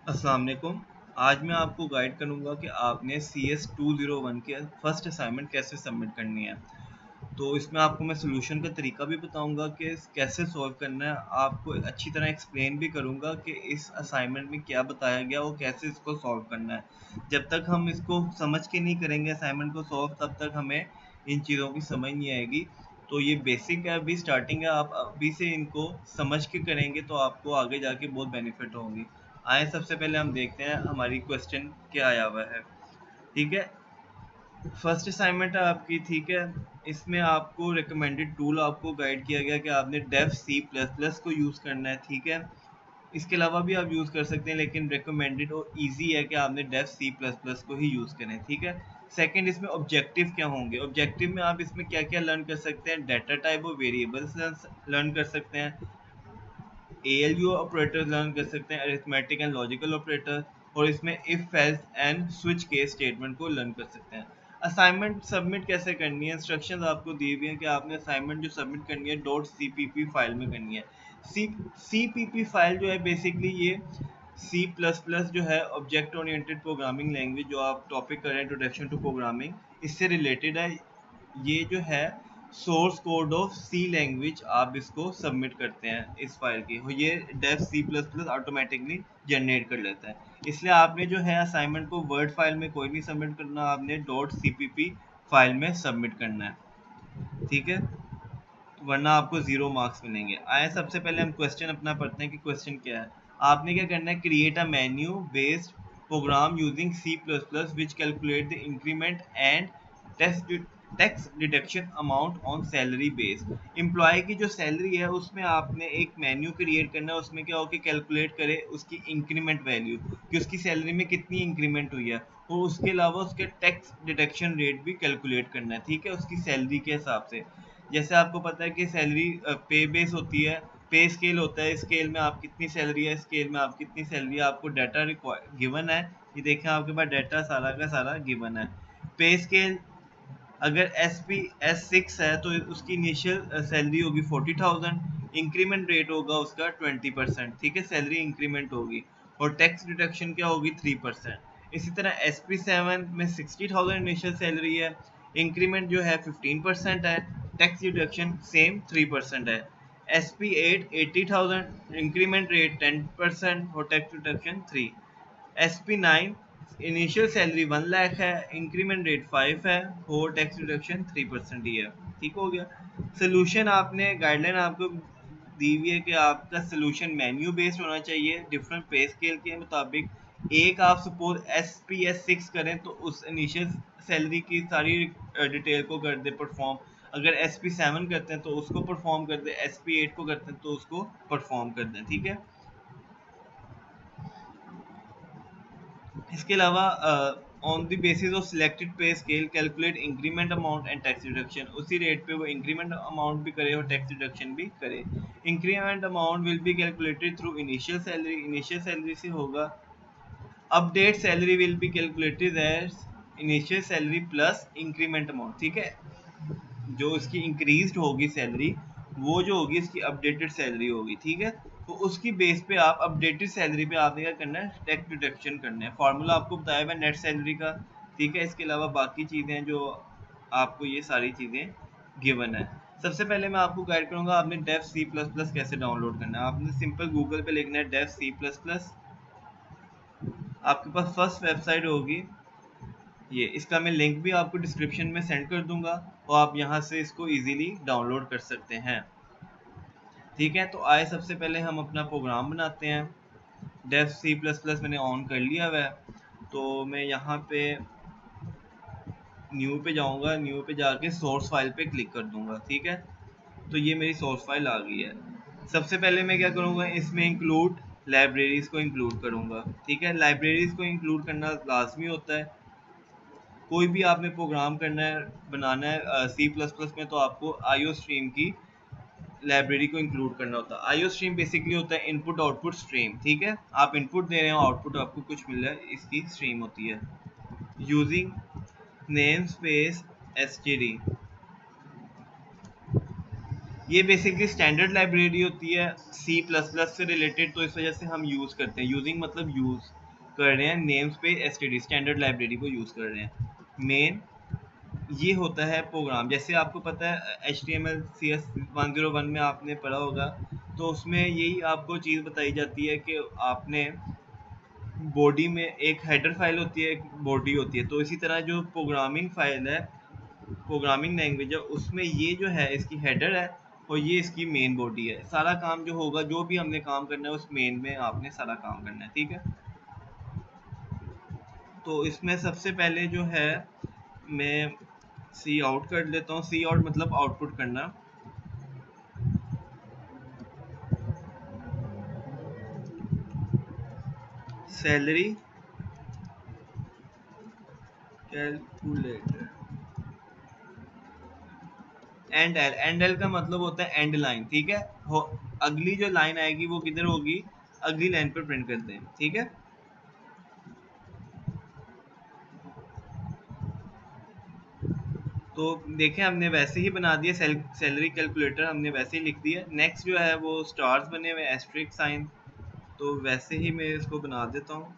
अस्सलाम वालेकुम। आज मैं आपको गाइड करूंगा कि आपने CS 201 के फर्स्ट असाइनमेंट कैसे सबमिट करनी है। तो इसमें आपको मैं सोल्यूशन का तरीका भी बताऊंगा कि कैसे सॉल्व करना है। आपको अच्छी तरह एक्सप्लेन भी करूंगा कि इस असाइनमेंट में क्या बताया गया और कैसे इसको सॉल्व करना है। जब तक हम इसको समझ के नहीं करेंगे असाइनमेंट को सॉल्व, तब तक हमें इन चीज़ों की समझ नहीं आएगी। तो ये बेसिक है, अभी स्टार्टिंग है, आप अभी से इनको समझ के करेंगे तो आपको आगे जाके बहुत बेनिफिट होंगी। आए सबसे पहले हम देखते हैं हमारी क्वेश्चन क्या आया हुआ है। ठीक है, फर्स्ट असाइनमेंट है आपकी। ठीक है, इसमें आपको रिकमेंडेड टूल आपको गाइड किया गया कि आपने डेफ सी प्लस प्लस को यूज़ करना है। ठीक है, इसके अलावा भी आप यूज़ कर सकते हैं, लेकिन रिकमेंडेड और इजी है कि आपने डेफ सी प्लस प्लस को ही यूज़ करें। ठीक है, सेकंड, इसमें ऑब्जेक्टिव क्या होंगे। ऑब्जेक्टिव में आप इसमें क्या क्या लर्न कर सकते हैं। डाटा टाइप और वेरिएबल्स लर्न कर सकते हैं। ALU ऑपरेटर लर्न कर सकते हैं, अरिथमेटिक एंड लॉजिकल ऑपरेटर। और इसमें if else and switch case statement को लर्न कर सकते हैं। असाइनमेंट सबमिट कैसे करनी है, इंस्ट्रक्शंस आपको दी हुई हैं कि आपने असाइनमेंट जो सबमिट करनी है .cpp फाइल में करनी है। CPP फाइल जो है बेसिकली ये C++ जो है ऑब्जेक्ट ओरिएंटेड प्रोग्रामिंग लैंग्वेज, जो आप टॉपिक कर रहे हैं इंट्रोडक्शन टू प्रोग्रामिंग, इससे रिलेटेड है। ये जो है source code of C language, आप इसको सबमिट करते हैं इस फाइल की, ये डेफ C++ ऑटोमेटिकली जनरेट कर लेता है। इसलिए आपने जो है असाइनमेंट को वर्ड फाइल में कोई नहीं सबमिट करना, आपने .cpp फाइल में सबमिट करना है। ठीक है, वरना आपको 0 मार्क्स मिलेंगे। आए सबसे पहले हम क्वेश्चन अपना पढ़ते हैं कि क्वेश्चन क्या है। आपने क्या करना है, create a menu based program using C++ which calculate the increment and tax deduction amount on salary base. Employ की जो सैलरी है उसमें आपने एक मेन्यू क्रिएट करना है, उसमें क्या हो कि कैलकुलेट करे उसकी इंक्रीमेंट वैल्यू, कि उसकी सैलरी में कितनी इंक्रीमेंट हुई है, और उसके अलावा उसके टैक्स डिडक्शन रेट भी कैलकुलेट करना है। ठीक है, उसकी सैलरी के हिसाब से। जैसे आपको पता है कि सैलरी पे बेस होती है, पे स्केल होता है, स्केल में आप कितनी सैलरी है, स्केल में आप कितनी सैलरी है, आपको डाटा गिवन है। ये देखें आपके पास डाटा सारा का सारा गिवन है। पे स्केल अगर SP S6 है तो उसकी इनिशियल सैलरी होगी 40,000, इंक्रीमेंट रेट होगा उसका 20%। ठीक है, सैलरी इंक्रीमेंट होगी, और टैक्स डिडक्शन क्या होगी 3%। इसी तरह SP7 में 60,000 इनिशियल सैलरी है, इंक्रीमेंट जो है 15% है, टैक्स डिडक्शन सेम 3% है। SP8 80,000, इंक्रीमेंट रेट 10% और tax deduction 3। SP9 initial salary 1 lakh है, इंक्रीमेंट रेट 5 है, और टैक्स रिडक्शन 3% ही है। ठीक हो गया। सोल्यूशन आपने गाइडलाइन आपको दी हुई है कि आपका सोल्यूशन मेन्यू बेस्ड होना चाहिए डिफरेंट पे स्केल के मुताबिक। एक आप सपोज SPS6 करें तो उस इनिशियल सैलरी की सारी डिटेल को कर दे परफॉर्म। अगर SP7 करते हैं तो उसको परफॉर्म कर दे, SP8 को करते हैं तो उसको परफॉर्म कर दें। ठीक है, इसके अलावा on the basis of selected pay scale calculate increment amount and tax deduction, उसी रेट पे वो इंक्रीमेंट अमाउंट भी करे और टैक्स डिडक्शन भी करे। Increment amount will be calculated through initial salary, initial salary से होगा। Update salary will be calculated as initial salary plus increment amount. ठीक है, जो इसकी इंक्रीज होगी सैलरी, वो जो होगी इसकी अपडेटेड सैलरी होगी। ठीक है, तो उसकी बेस पे आप अपडेटेड सैलरी पे आपने क्या करना है, टैक्स डिडक्शन करना है। फार्मूला आपको बताया हुआ है नेट सैलरी का। ठीक है, इसके अलावा बाकी चीज़ें जो आपको ये सारी चीज़ें गिवन है। सबसे पहले मैं आपको गाइड करूंगा आपने डेफ C++ कैसे डाउनलोड करना है। आपने सिंपल गूगल पे लिखना है डेफ C++। आपके पास फर्स्ट वेबसाइट होगी ये, इसका मैं लिंक भी आपको डिस्क्रिप्शन में सेंड कर दूंगा, और आप यहाँ से इसको इजीली डाउनलोड कर सकते हैं। ठीक है, तो आए सबसे पहले हम अपना प्रोग्राम बनाते हैं। डेफ C++ मैंने ऑन कर लिया हुआ है, तो मैं यहाँ पे न्यू पे जाऊँगा, न्यू पे जाके सोर्स फाइल पे क्लिक कर दूंगा। ठीक है, तो ये मेरी सोर्स फाइल आ गई है। सबसे पहले मैं क्या करूँगा, इसमें इंक्लूड लाइब्रेरीज को इंक्लूड करूँगा। ठीक है, लाइब्रेरीज को इंक्लूड करना लाजमी होता है। कोई भी आपने प्रोग्राम करना है, बनाना है C++ में, तो आपको IO स्ट्रीम की लाइब्रेरी को इंक्लूड करना होता है। IO स्ट्रीम बेसिकली होता है इनपुट आउटपुट स्ट्रीम। ठीक है, आप इनपुट दे रहे हो, आउटपुट आपको कुछ मिल रहा है, इसकी स्ट्रीम होती है। यूजिंग नेम स्पेस std, ये बेसिकली स्टैंडर्ड लाइब्रेरी होती है सी प्लस प्लस से रिलेटेड, तो इस वजह से हम यूज़ करते हैं। यूजिंग मतलब यूज़ कर रहे हैं, नेम्स पे एसटीडी स्टैंडर्ड लाइब्रेरी को यूज़ कर रहे हैं। मेन ये होता है प्रोग्राम, जैसे आपको पता है HTML CS101 में आपने पढ़ा होगा, तो उसमें यही आपको चीज़ बताई जाती है कि आपने बॉडी में एक हेडर फाइल होती है, एक बॉडी होती है। तो इसी तरह जो प्रोग्रामिंग फाइल है, प्रोग्रामिंग लैंग्वेज है, उसमें ये जो है इसकी हेडर है और ये इसकी मेन बॉडी है। सारा काम जो होगा, जो भी हमने काम करना है उस मेन में आपने सारा काम करना है, ठीक है। तो इसमें सबसे पहले जो है मैं सी आउट कर लेता हूँ। सी आउट मतलब आउटपुट करना। Salary calculator. एंड एल का मतलब होता है एंड लाइन, ठीक है। अगली जो लाइन आएगी वो किधर होगी, अगली लाइन पर प्रिंट करते हैं, ठीक है। तो देखें हमने वैसे ही बना दिया, सैलरी कैलकुलेटर हमने वैसे ही लिख दिया। नेक्स्ट जो है वो स्टार्स बने हुए, एस्ट्रिक साइन, तो वैसे ही मैं इसको बना देता हूँ।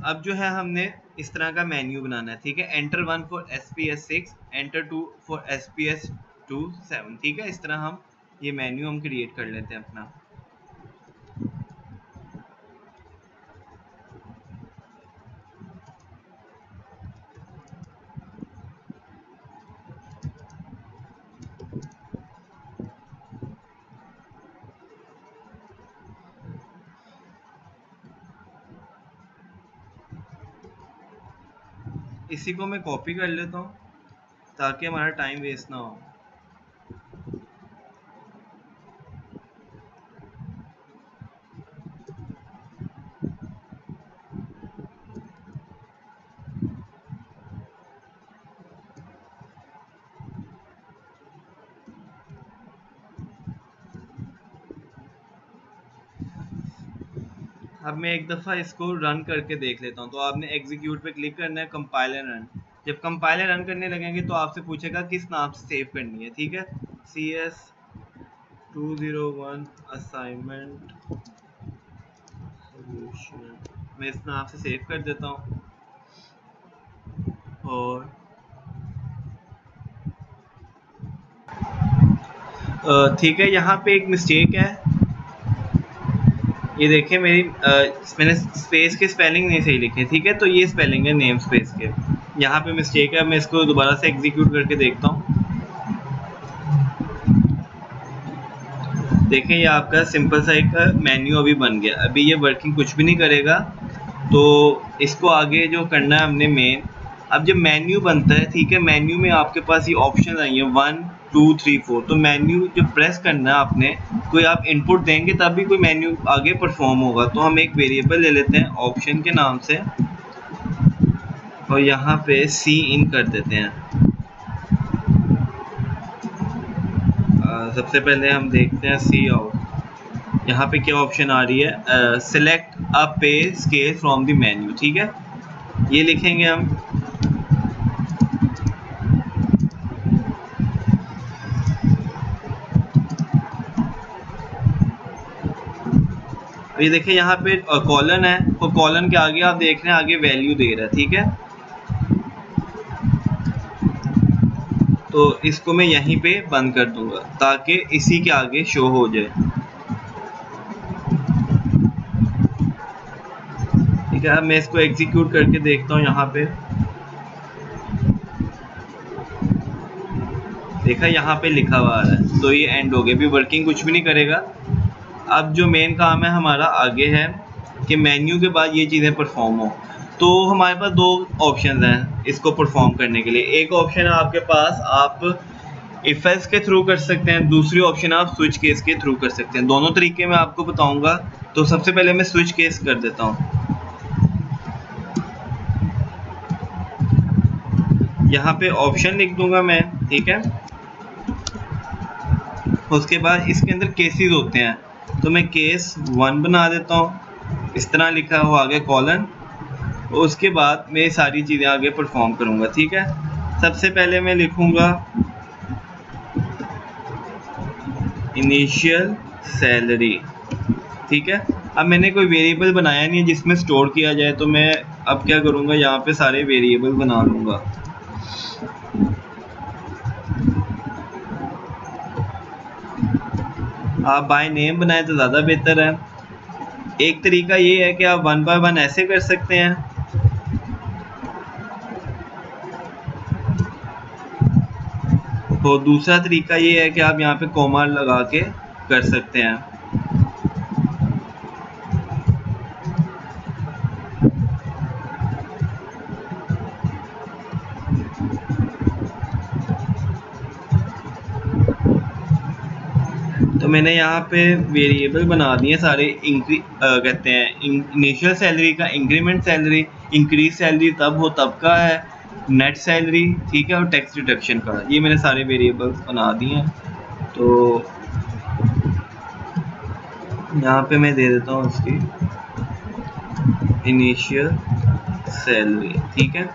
अब जो है हमने इस तरह का मेन्यू बनाना है, ठीक है। Enter 1 for SPS6, enter 2 for SPS27, ठीक है। इस तरह हम ये मेन्यू हम क्रिएट कर लेते हैं अपना। इसी को मैं कॉपी कर लेता हूँ ताकि हमारा टाइम वेस्ट ना हो। अब मैं एक दफ़ा इसको रन करके देख लेता हूँ। तो आपने एग्जीक्यूट पे क्लिक करना है, कंपाइलर रन। जब कंपाइलर रन करने लगेंगे तो आपसे पूछेगा किस नाम से सेव करनी है, ठीक है। CS201 असाइनमेंट सॉल्यूशन, मैं इस नाम से सेव कर देता हूँ। और ठीक है, यहाँ पे एक मिस्टेक है, ये देखिए मेरी मैंने स्पेस के स्पेलिंग नहीं सही लिखे, ठीक है। तो ये स्पेलिंग है नेम स्पेस के, यहाँ पे मिस्टेक है। मैं इसको दोबारा से एग्जीक्यूट करके देखता हूँ। देखें ये आपका सिंपल सा एक मेन्यू अभी बन गया। अभी ये वर्किंग कुछ भी नहीं करेगा, तो इसको आगे जो करना है हमने मेन। अब जब मेन्यू बनता है, ठीक है, मेन्यू में आपके पास ये ऑप्शन आई है 1 2 3 4। तो मेन्यू जब प्रेस करना है आपने, कोई आप इनपुट देंगे तब भी कोई मेन्यू आगे परफॉर्म होगा। तो हम एक वेरिएबल ले लेते हैं ऑप्शन के नाम से और यहाँ पे सी इन कर देते हैं। सबसे पहले हम देखते हैं सी आउट। यहाँ पे क्या ऑप्शन आ रही है, सिलेक्ट अ पे स्केल फ्रॉम द मेन्यू, ठीक है। ये लिखेंगे हम। ये देखिए यहाँ पे कॉलन है, तो कॉलन के आगे आप देख रहे हैं आगे वैल्यू दे रहा है, ठीक है। तो इसको मैं यहीं पे बंद कर दूंगा ताकि इसी के आगे शो हो जाए, ठीक है। अब मैं इसको एग्जीक्यूट करके देखता हूँ। यहाँ पे देखा, यहाँ पे लिखा हुआ है, तो ये एंड हो गया। अभी वर्किंग कुछ भी नहीं करेगा। अब जो मेन काम है हमारा आगे है कि मेन्यू के बाद ये चीज़ें परफॉर्म हो। तो हमारे पास दो ऑप्शन हैं इसको परफॉर्म करने के लिए। एक ऑप्शन है आपके पास, आप इफ एल्स के थ्रू कर सकते हैं। दूसरी ऑप्शन आप स्विच केस के थ्रू कर सकते हैं। दोनों तरीके मैं आपको बताऊंगा। तो सबसे पहले मैं स्विच केस कर देता हूँ। यहाँ पे ऑप्शन लिख दूंगा मैं, ठीक है। उसके बाद इसके अंदर केसेस होते हैं, तो मैं केस 1 बना देता हूँ, इस तरह लिखा हुआ आगे कॉलन, और उसके बाद मैं सारी चीज़ें आगे परफॉर्म करूँगा। ठीक है, सबसे पहले मैं लिखूँगा इनिशियल सैलरी। ठीक है, अब मैंने कोई वेरिएबल बनाया नहीं है जिसमें स्टोर किया जाए, तो मैं अब क्या करूँगा, यहाँ पे सारे वेरिएबल बना लूँगा। आप बाय नेम बनाए तो ज़्यादा बेहतर है। एक तरीका ये है कि आप 1 बाय 1 ऐसे कर सकते हैं, तो दूसरा तरीका ये है कि आप यहाँ पे कॉमा लगा के कर सकते हैं। तो मैंने यहाँ पे वेरिएबल बना दिए सारे, कहते हैं इनिशियल सैलरी का, इंक्रीमेंट सैलरी, इंक्रीज सैलरी तब हो तब का है, नेट सैलरी, ठीक है, और टैक्स डिडक्शन का, ये मैंने सारे वेरिएबल बना दिए हैं। तो यहाँ पे मैं दे देता हूँ उसकी इनिशियल सैलरी। ठीक है,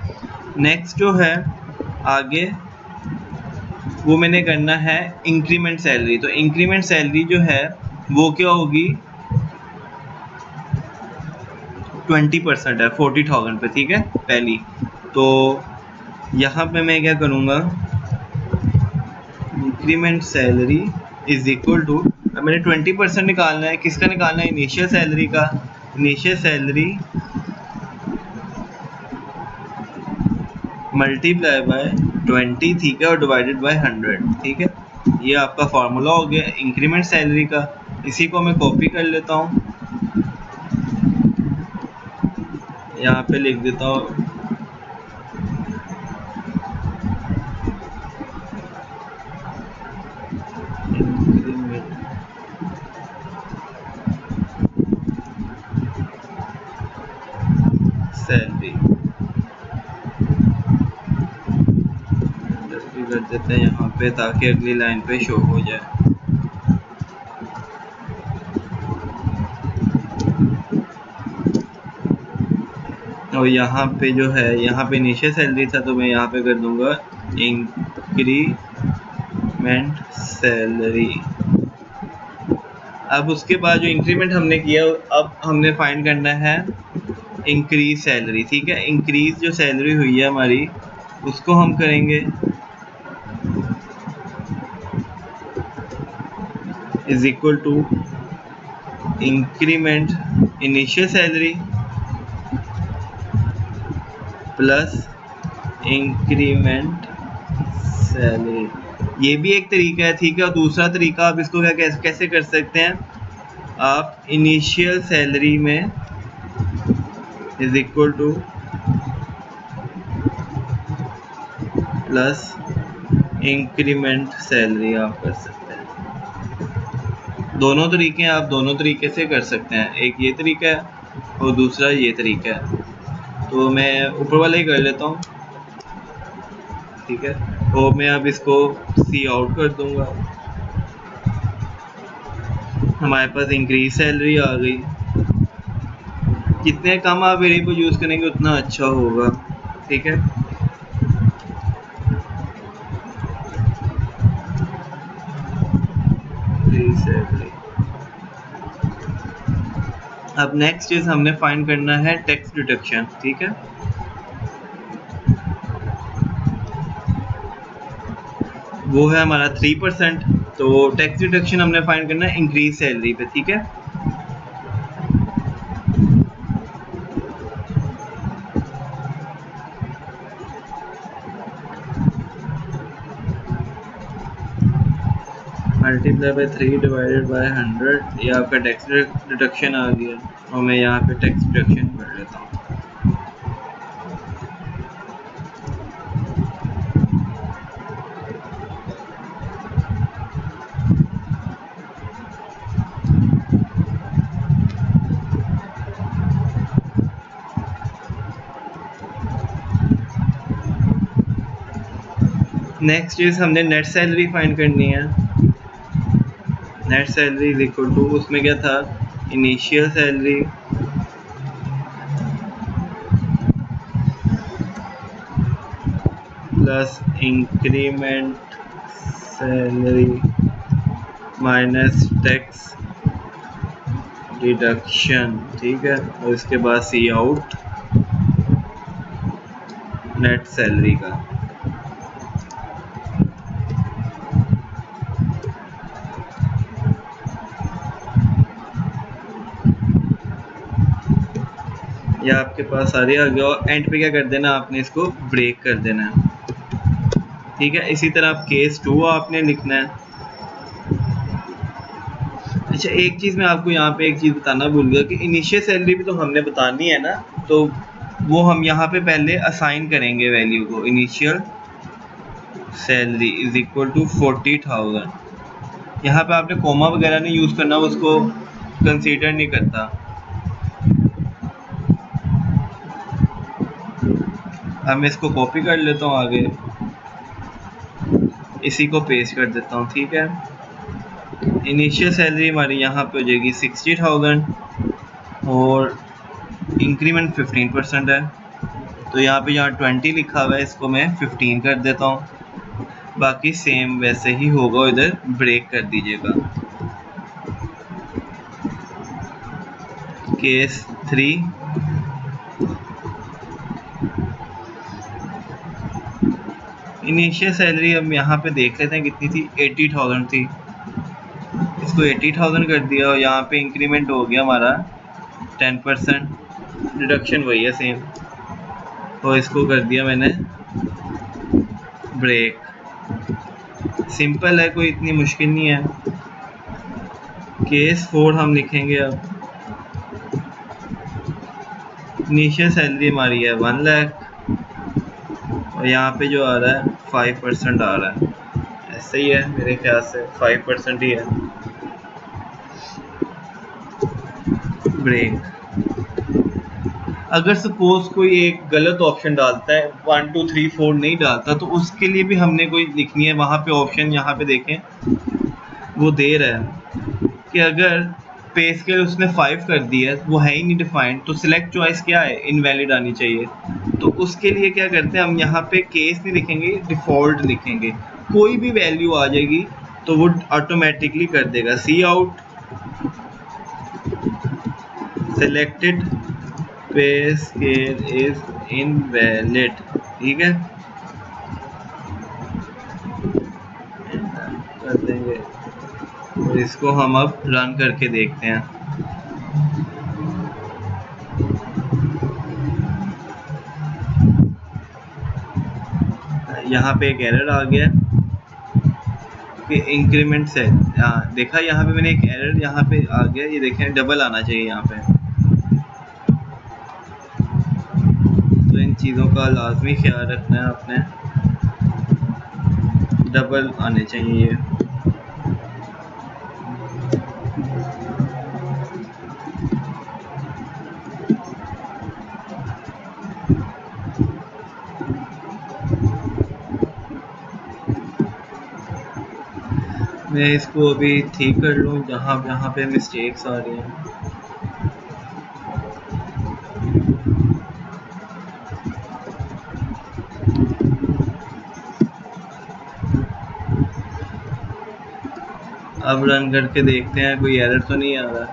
नेक्स्ट जो है आगे वो मैंने करना है इंक्रीमेंट सैलरी। तो इंक्रीमेंट सैलरी जो है वो क्या होगी, 20% है 40,000 पे। ठीक है, पहली तो यहाँ पे मैं क्या करूँगा, increment salary is equal to, अब मैंने 20% निकालना है, किसका निकालना है, इनिशियल सैलरी का। इनिशियल सैलरी मल्टीप्लाई बाय 20, ठीक है, और डिवाइडेड बाय 100। ठीक है, ये आपका फॉर्मूला हो गया इंक्रीमेंट सैलरी का। इसी को मैं कॉपी कर लेता हूँ, यहाँ पे लिख देता हूँ सैलरी कर देते हैं यहाँ पे, ताकि अगली लाइन पे शो हो जाए। और यहाँ पे जो है, यहाँ पे इनिशियल सैलरी था, तो मैं यहाँ पे कर दूंगा इंक्रीमेंट सैलरी। अब उसके बाद जो इंक्रीमेंट हमने किया, अब हमने फाइंड करना है इंक्रीज सैलरी। ठीक है, इंक्रीज जो सैलरी हुई है हमारी, उसको हम करेंगे is equal to increment initial salary plus increment salary. ये भी एक तरीका है। ठीक है, और दूसरा तरीका आप इसको क्या कैसे कर सकते हैं, आप इनिशियल सैलरी में is equal two plus increment salary आप कर सकते हैं। दोनों तरीके आप दोनों तरीके से कर सकते हैं, एक ये तरीका है और दूसरा ये तरीका है। तो मैं ऊपर वाला ही कर लेता हूँ। ठीक है, तो मैं अब इसको सी आउट कर दूंगा, हमारे पास इंक्रीज सैलरी आ गई। जितने कम आप वेरिएबल यूज़ करेंगे उतना अच्छा होगा। ठीक है, अब नेक्स्ट चीज हमने फाइंड करना है टैक्स डिडक्शन। ठीक है, वो है हमारा 3%। तो टैक्स डिडक्शन हमने फाइंड करना है इंक्रीज सैलरी पे। ठीक है, मल्टीप्लाई बाय 3 डिवाइडेड बाय 100, ये आपका टैक्स डिडक्शन आ गया। और मैं यहाँ पे टैक्स डिडक्शन कर लेता हूँ। नेक्स्ट चीज हमने नेट सैलरी फाइंड करनी है। Net salary is equal to, उसमें क्या था, initial salary plus increment salary minus tax deduction, ठीक है, और इसके बाद सी आउट नेट सैलरी का। ये आपके पास सारे आ गया और एंड पे क्या कर देना, आपने इसको ब्रेक कर देना है, ठीक है। इसी तरह आप केस 2 आपने लिखना है। अच्छा, एक चीज़ मैं आपको यहाँ पे एक चीज़ बताना भूल गया कि इनिशियल सैलरी भी तो हमने बतानी है ना, तो वो हम यहाँ पे पहले असाइन करेंगे वैल्यू को। Initial salary is equal to 40,000। यहाँ पे आपने कोमा वगैरह नहीं यूज़ करना, उसको कंसीडर नहीं करता। अब मैं इसको कॉपी कर लेता हूँ आगे, इसी को पेस्ट कर देता हूँ, ठीक है। इनिशियल सैलरी हमारी यहाँ पे हो जाएगी 60,000 और इंक्रीमेंट 15% है, तो यहाँ पे 20 लिखा हुआ है, इसको मैं 15 कर देता हूँ। बाकी सेम वैसे ही होगा, इधर ब्रेक कर दीजिएगा। केस 3, इनिशियल सैलरी हम यहाँ पे देख लेते हैं कितनी थी, 80,000 थी, इसको 80,000 कर दिया और यहाँ पे इंक्रीमेंट हो गया हमारा 10%, डिडक्शन वही है सेम, तो इसको कर दिया मैंने ब्रेक। सिंपल है, कोई इतनी मुश्किल नहीं है। केस 4 हम लिखेंगे अब। इनिशियल सैलरी हमारी है 1 लाख और यहाँ पे जो आ रहा है 5% आ रहा है, ऐसे ही है मेरे ख्याल से 5% ही है। ब्रेक। अगर सपोज कोई एक गलत ऑप्शन डालता है, 1 2 3 4 नहीं डालता, तो उसके लिए भी हमने कोई लिखनी है। वहाँ पे ऑप्शन यहाँ पे देखें, वो दे रहा है कि अगर पे स्केल उसने 5 कर दिया है, वो है ही नहीं डिफाइंड, तो सिलेक्ट चॉइस क्या है, इनवैलिड आनी चाहिए। तो उसके लिए क्या करते हैं हम, यहाँ पे केस नहीं लिखेंगे, डिफ़ॉल्ट लिखेंगे, कोई भी वैल्यू आ जाएगी तो वो ऑटोमेटिकली कर देगा see out selected pay scale is invalid, ठीक है, कर देंगे। और इसको हम अब रन करके देखते हैं। यहाँ पे एक एरर आ गया कि इंक्रीमेंट से, हाँ देखा, यहाँ पे मैंने एक एरर यहाँ पे आ गया, ये देखें डबल आना चाहिए यहाँ पे, तो इन चीज़ों का लाजमी ख्याल रखना है आपने, डबल आने चाहिए ये। मैं इसको अभी ठीक कर लूँ जहाँ जहाँ पे मिस्टेक्स आ रही हैं। अब रन करके देखते हैं कोई एरर तो नहीं आ रहा।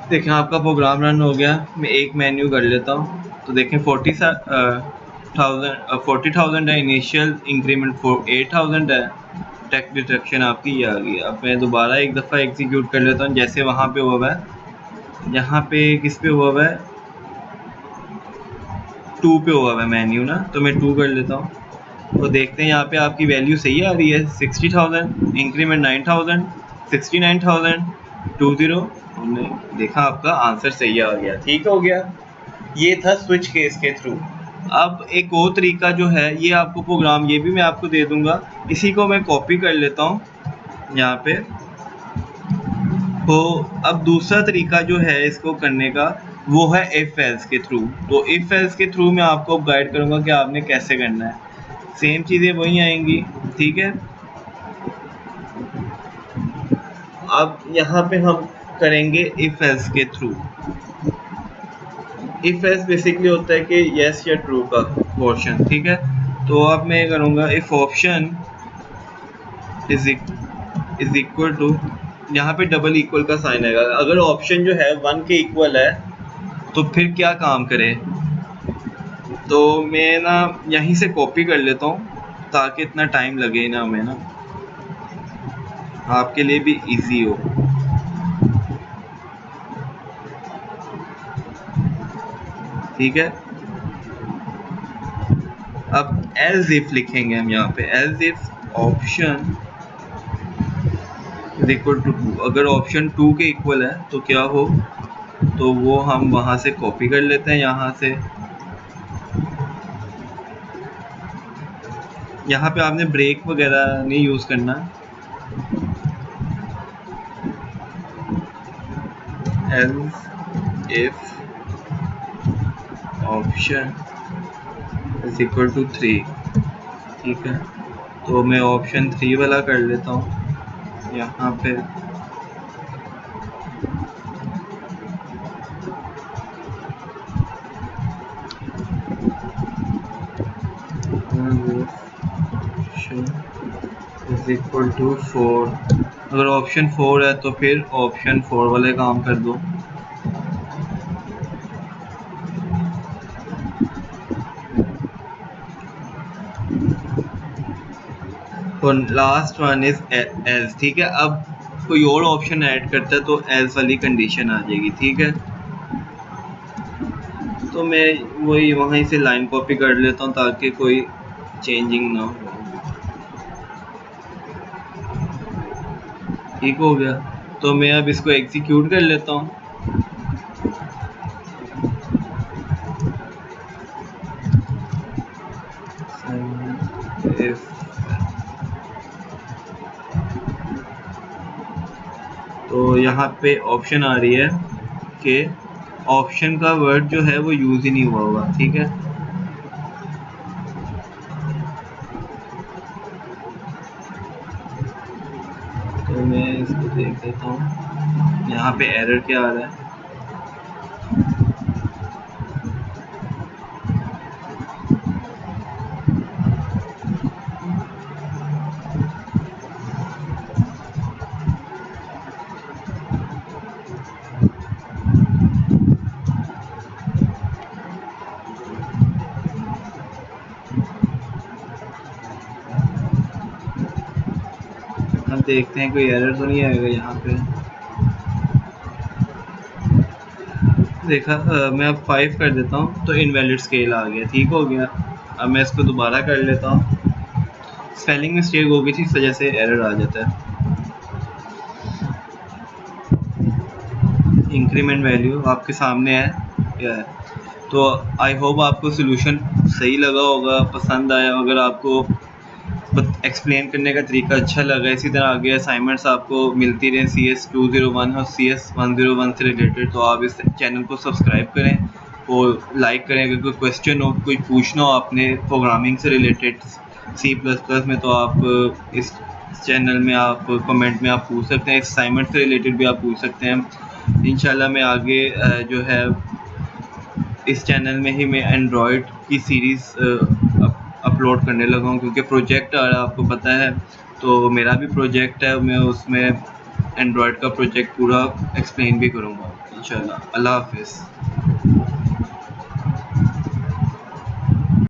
देखें आपका प्रोग्राम रन हो गया। मैं एक मेन्यू कर लेता हूँ, तो देखें 40,000 है इनिशियल, इंक्रीमेंट 8,000 है, टैक्स डिडक्शन आपकी ये आ गई। अब मैं दोबारा एक दफ़ा एग्जीक्यूट कर लेता हूँ, जैसे वहाँ पे हुआ है, यहाँ पे किस पे हुआ है, 2 पे हुआ है मेन्यू ना, तो मैं 2 कर लेता हूँ। तो देखते हैं यहाँ पे आपकी वैल्यू सही आ रही है, 60,000, इंक्रीमेंट 9,000, 69,000, 20। हमने देखा आपका आंसर सही आ गया, ठीक हो गया। ये था स्विच केस के थ्रू। अब एक और तरीका जो है, ये आपको प्रोग्राम ये भी मैं आपको दे दूंगा, इसी को मैं कॉपी कर लेता हूँ यहाँ पे। तो अब दूसरा तरीका जो है इसको करने का, वो है इफ एल्स के थ्रू। तो इफ एल्स के थ्रू मैं आपको गाइड करूँगा कि आपने कैसे करना है। सेम चीज़ें वही आएंगी, ठीक है। अब यहाँ पे हम करेंगे इफ एल्स के थ्रू। इफ एल्स बेसिकली होता है कि यस या ट्रू का पोर्शन, ठीक है। तो अब मैं करूँगा if option is equal to, यहाँ पे डबल इक्वल का साइन आएगा। अगर ऑप्शन जो है 1 के इक्वल है तो फिर क्या काम करे, तो मैं ना यहीं से कॉपी कर लेता हूँ ताकि इतना टाइम लगे ना हमें, ना आपके लिए भी इजी हो। ठीक है, अब एज इफ लिखेंगे हम यहाँ पे, else if option is equal to 2। अगर ऑप्शन 2 के इक्वल है तो क्या हो, तो वो हम वहाँ से कॉपी कर लेते हैं, यहाँ से। यहाँ पे आपने ब्रेक वगैरह नहीं यूज़ करना। Else if option is equal to 3, ठीक है। तो मैं ऑप्शन 3 वाला कर लेता हूँ यहाँ पे। Option is equal to 4। अगर ऑप्शन 4 है तो फिर ऑप्शन 4 वाले काम कर दो। और लास्ट वन इज एल्स, ठीक है। अब कोई और ऑप्शन ऐड करता है तो एल्स वाली कंडीशन आ जाएगी, ठीक है। तो मैं वही वहीं से लाइन कॉपी कर लेता हूँ ताकि कोई चेंजिंग ना हो। ठीक हो गया, तो मैं अब इसको एग्जीक्यूट कर लेता हूँ। तो यहाँ पे ऑप्शन आ रही है कि ऑप्शन का वर्ड जो है वो यूज़ ही नहीं हुआ होगा, ठीक है। तो मैं इसको देख देता हूँ यहाँ पे एरर क्या आ रहा है। हम देखते हैं कोई एरर तो नहीं आएगा यहाँ पे। देखा, मैं अब 5 कर देता हूँ तो इनवैलिड स्केल आ गया, ठीक हो गया। अब मैं इसको दोबारा कर लेता हूँ। स्पेलिंग मिस्टेक हो गई थी, इस वजह से एरर आ जाता है। इंक्रीमेंट वैल्यू आपके सामने है क्या है। तो आई होप आपको सोल्यूशन सही लगा होगा, पसंद आया। अगर आपको एक्सप्लेन करने का तरीका अच्छा लगा, इसी तरह आगे असाइनमेंट्स आपको मिलती रहे CS 201 और CS 101 से रिलेटेड, तो आप इस चैनल को सब्सक्राइब करें और लाइक करें। अगर कोई क्वेश्चन हो, कोई पूछना हो आपने प्रोग्रामिंग से रिलेटेड C++ में, तो आप इस चैनल में आप कमेंट में आप पूछ सकते हैं। असाइनमेंट से रिलेटेड भी आप पूछ सकते हैं। इंशाल्लाह मैं आगे जो है इस चैनल में ही मैं एंड्रॉयड की सीरीज़ अपलोड करने लगा हूँ, क्योंकि प्रोजेक्ट आ रहा है, आपको पता है। तो मेरा भी प्रोजेक्ट है, मैं उसमें एंड्रॉयड का प्रोजेक्ट पूरा एक्सप्लेन भी करूँगा इंशाल्लाह। अल्लाह हाफिज़।